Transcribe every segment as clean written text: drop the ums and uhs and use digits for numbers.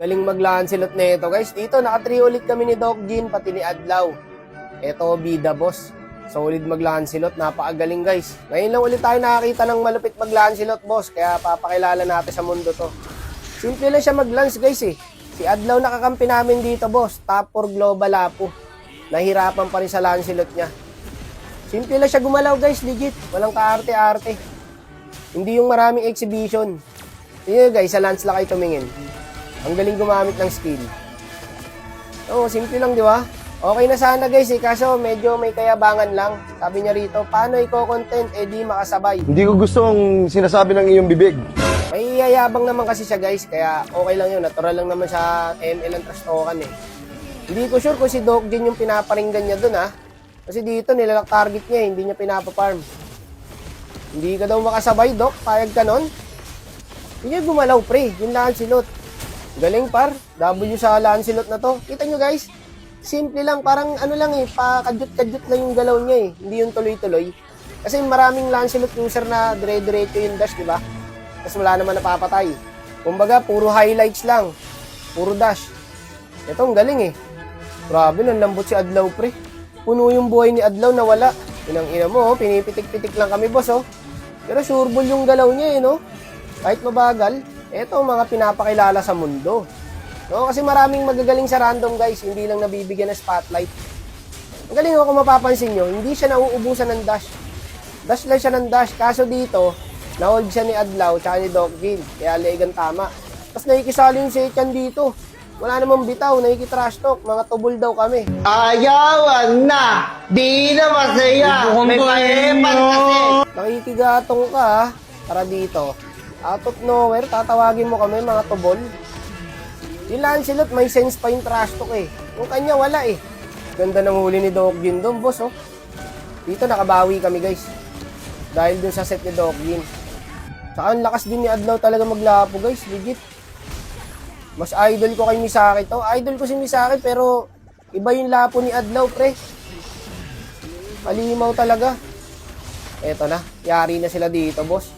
Galing mag-Lancelot na ito guys. Dito naka-3 ulit kami ni Doc Jean pati ni Adlaw. Ito bida boss. Solid mag-Lancelot, napakagaling guys. Ngayon lang ulit tayo nakakita ng malupit mag-Lancelot boss. Kaya papakilala natin sa mundo to. Simple lang siya mag-lance guys eh. Si Adlaw nakakampi namin dito boss. Top 4 global apo. Nahirapan pa rin sa Lancelot niya. Simple lang siya gumalaw guys, legit. Walang kaarte-arte. Hindi yung maraming exhibition. Yun guys, sa lance lang kayo tumingin. Ang galing gumamit ng skill. Oo, simple lang, di ba? Okay na sana guys eh, kaso medyo may kayabangan lang. Sabi niya rito, paano i-content eh di makasabay? Hindi ko gusto ang sinasabi ng iyong bibig. May yayabang naman kasi siya guys, kaya okay lang yun. Natural lang naman sa ML ang trash talkan eh. Hindi ko sure kung si Doc Jean yung pinaparinggan niya dun ha. Kasi dito nilalak target niya, hindi niya pinapaparm. Hindi ka daw makasabay Doc, payag ka nun. Hindi niya gumalaw pre, yung Lancelot. Galing par, W sa Lancelot na to. Kita nyo guys, simple lang, parang ano lang eh, pakadjut-kadjut lang yung galaw niya eh. Hindi yung tuloy-tuloy. Kasi maraming Lancelot user na dire-diretso yung dash, di ba? Tapos wala naman napapatay. Kumbaga, puro highlights lang. Puro dash. Ito, ang galing eh. Grabe, nanlambot si Adlaw pre. Puno yung buhay ni Adlaw na wala. Inang-ina mo, oh, pinipitik-pitik lang kami boss oh. Pero sureball yung galaw niya eh, no? Kahit mabagal. Ito mga pinapakilala sa mundo. No, kasi maraming magagaling sa random guys, hindi lang nabibigyan ng spotlight. Ang galing kung mapapansin nyo, hindi siya nauubusan ng dash. Dash lang siya ng dash, kaso dito, na-hold siya ni Adlaw tsaka ni Doc Jean, kaya legan tama. Tapos nakikisali yung Sechan dito. Wala namang bitaw, nakikitrash talk, mga tubol daw kami. Ayawan na! Di na masaya! May paepan kasi! Nakikigatong ka ha, para dito. Out of nowhere, tatawagin mo kami mga tubol. Yung Lancelot, may sense pa yung trash talk eh. Yung kanya, wala eh. Ganda ng huli ni Doc Jean doon, boss oh. Dito nakabawi kami guys. Dahil dun sa set ni Doc Jean. Saka ang lakas din ni Adlaw talaga maglapo guys, legit. Mas idol ko kay Misaki to. Idol ko si Misaki pero iba yung lapo ni Adlaw pre. Malimaw talaga. Eto na, yari na sila dito boss.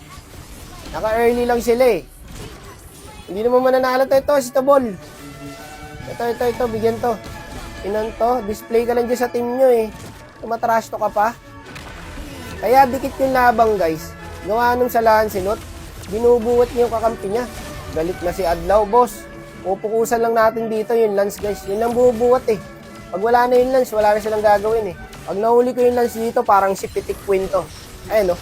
Naka-early lang sila eh. Hindi naman mananalo to. Ito, si Tobol. Ito, bigyan to. Inan to, display ka lang dyan sa team nyo eh. Tumatrash to ka pa. Kaya dikit yung labang guys. Gawa nung sa Lancelot, binubuhat niya yung kakampi niya. Galit na si Adlaw, boss. Pupukusan lang natin dito yung lance guys. Yun lang bubuhat eh. Pag wala na yung lance, wala na silang gagawin eh. Pag nahuli ko yung lance dito, parang si Pitik Quinto. Ayan oh.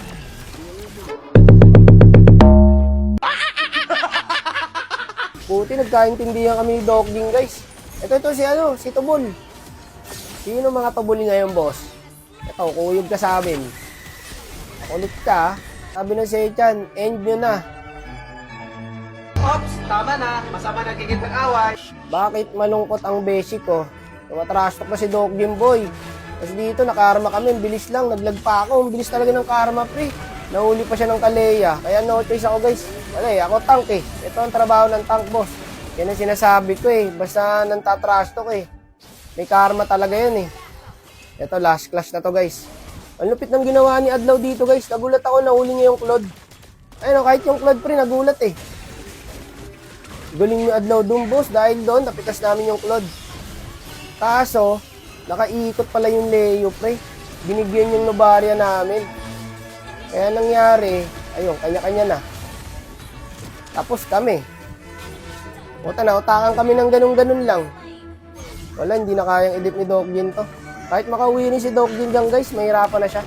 Buti nagkaintindihan kami ni Doc Jean guys. Ito si Tubol. Sino mga tubuli ngayon boss? Ito, kuyog ka sa amin. Kulit ka. Sabi ng Sechan, end nyo na. Ops! Tama na! Masama nagigit ng away! Bakit malungkot ang basic ko? Tumatrash talk na si Doc Jean boy. Kasi dito nakarma kami, bilis lang, naglag pa ako. Ang bilis talaga ng karma pre. Nahuli pa siya ng Kaleya. Kaya no choice ako guys. Wala eh, ako tank eh. Ito ang trabaho ng tank boss. Yan ang sinasabi ko eh. Basta nantatrash talk eh. May karma talaga yan eh. Ito last clash na to guys. Ang lupit ng ginawa ni Adlaw dito guys. Nagulat ako, nahuli niya yung Claude. Ayun, kahit yung Claude pre, nagulat eh. Galing ni Adlaw doon boss. Dahil doon, napitas namin yung Claude. Kaso, nakaikot pala yung Leo pre. Binigyan yung Novaria namin. Kaya nangyari, ayun, kanya-kanya na. Tapos kami. Utakan kami ng ganun-ganun lang. Wala, hindi na kayang edit ni Doc Jean to. Kahit makauwi rin si Doc Jean dyan guys, mahirapan na siya.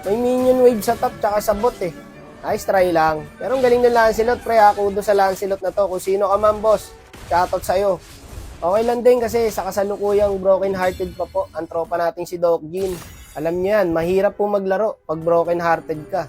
May minion wave sa top tsaka sa bot eh. Nice try lang. Pero ang galing ng Lancelot pre, kudo sa Lancelot na to. Kung sino ka man boss, shoutout sa'yo. Okay lang din kasi sa kasalukuyang broken hearted pa po ang tropa nating si Doc Jean. Alam niyo yan, mahirap po maglaro pag broken hearted ka.